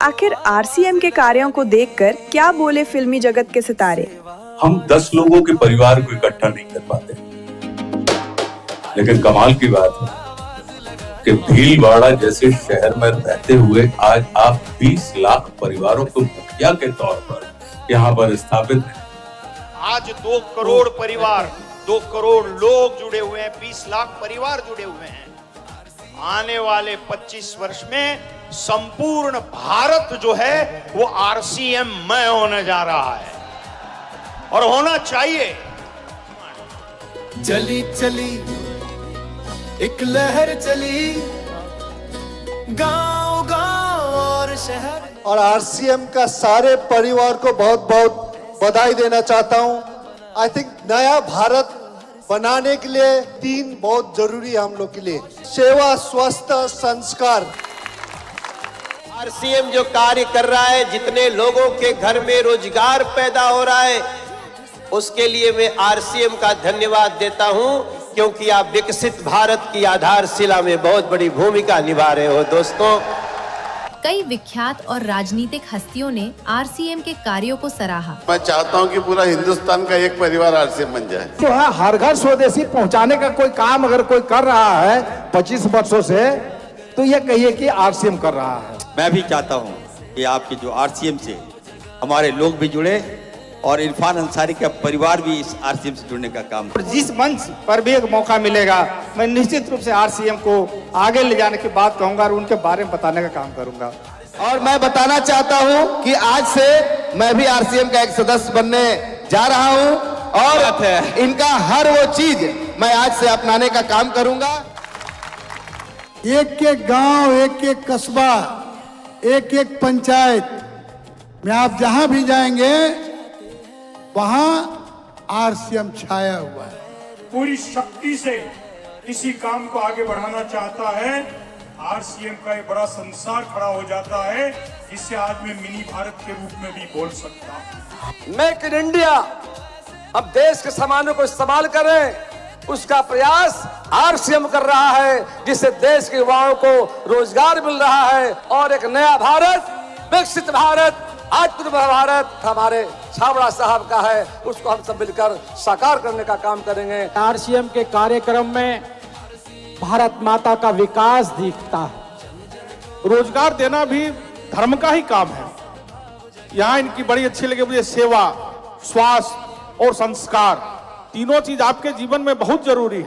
आखिर आरसीएम के कार्यों को देखकर क्या बोले फिल्मी जगत के सितारे? हम 10 लोगों के परिवार को इकट्ठा नहीं कर पाते, लेकिन कमाल की बात है कि भीलवाड़ा जैसे शहर में रहते हुए आज आप 20 लाख परिवारों को मुखिया के तौर पर यहाँ पर स्थापित हैं। आज 2 करोड़ परिवार, 2 करोड़ लोग जुड़े हुए हैं, 20 लाख परिवार जुड़े हुए हैं। आने वाले 25 वर्ष में संपूर्ण भारत जो है वो आरसीएम मय होने जा रहा है और होना चाहिए। चली चली एक लहर चली, गांव गांव और शहर। और आरसीएम का सारे परिवार को बहुत बहुत बधाई देना चाहता हूं। आई थिंक नया भारत बनाने के लिए 3 बहुत जरूरी है हम लोग के लिए: सेवा, स्वास्थ्य, संस्कार। आरसीएम जो कार्य कर रहा है, जितने लोगों के घर में रोजगार पैदा हो रहा है, उसके लिए मैं आरसीएम का धन्यवाद देता हूं, क्योंकि आप विकसित भारत की आधारशिला में बहुत बड़ी भूमिका निभा रहे हो दोस्तों। कई विख्यात और राजनीतिक हस्तियों ने आरसीएम के कार्यों को सराहा। मैं चाहता हूं कि पूरा हिंदुस्तान का एक परिवार आरसीएम बन जाए। जो है हर घर स्वदेशी पहुंचाने का कोई काम अगर कोई कर रहा है 25 वर्षों से, तो ये कहिए कि आरसीएम कर रहा है। मैं भी चाहता हूं कि आपके जो आरसीएम से हमारे लोग भी जुड़े और इरफान अंसारी का परिवार भी इस आरसीएम से जुड़ने का काम करे। जिस मंच पर भी एक मौका मिलेगा, मैं निश्चित रूप से आरसीएम को आगे ले जाने की बात कहूंगा और उनके बारे में बताने का काम करूंगा। और मैं बताना चाहता हूं कि आज से मैं भी आरसीएम का एक सदस्य बनने जा रहा हूं और इनका हर वो चीज मैं आज से अपनाने का काम करूंगा। एक एक गांव, एक एक कस्बा, एक एक पंचायत में आप जहां भी जाएंगे वहां आरसीएम छाया हुआ है। पूरी शक्ति से किसी काम को आगे बढ़ाना चाहता है, आरसीएम का एक बड़ा संसार खड़ा हो जाता है, जिससे आज मैं मिनी भारत के रूप में भी बोल सकता हूं। मेक इन इंडिया, अब देश के सामानों को इस्तेमाल करें, उसका प्रयास आरसीएम कर रहा है, जिससे देश के युवाओं को रोजगार मिल रहा है और एक नया भारत, विकसित भारत, आत्मनिर्भर भारत हमारे छाबड़ा साहब का है, उसको हम सब मिलकर साकार करने का काम करेंगे। आरसीएम के कार्यक्रम में भारत माता का विकास दिखता है। रोजगार देना भी धर्म का ही काम है। यहाँ इनकी बड़ी अच्छी लगी मुझे सेवा, स्वास्थ्य और संस्कार, तीनों चीज आपके जीवन में बहुत जरूरी है।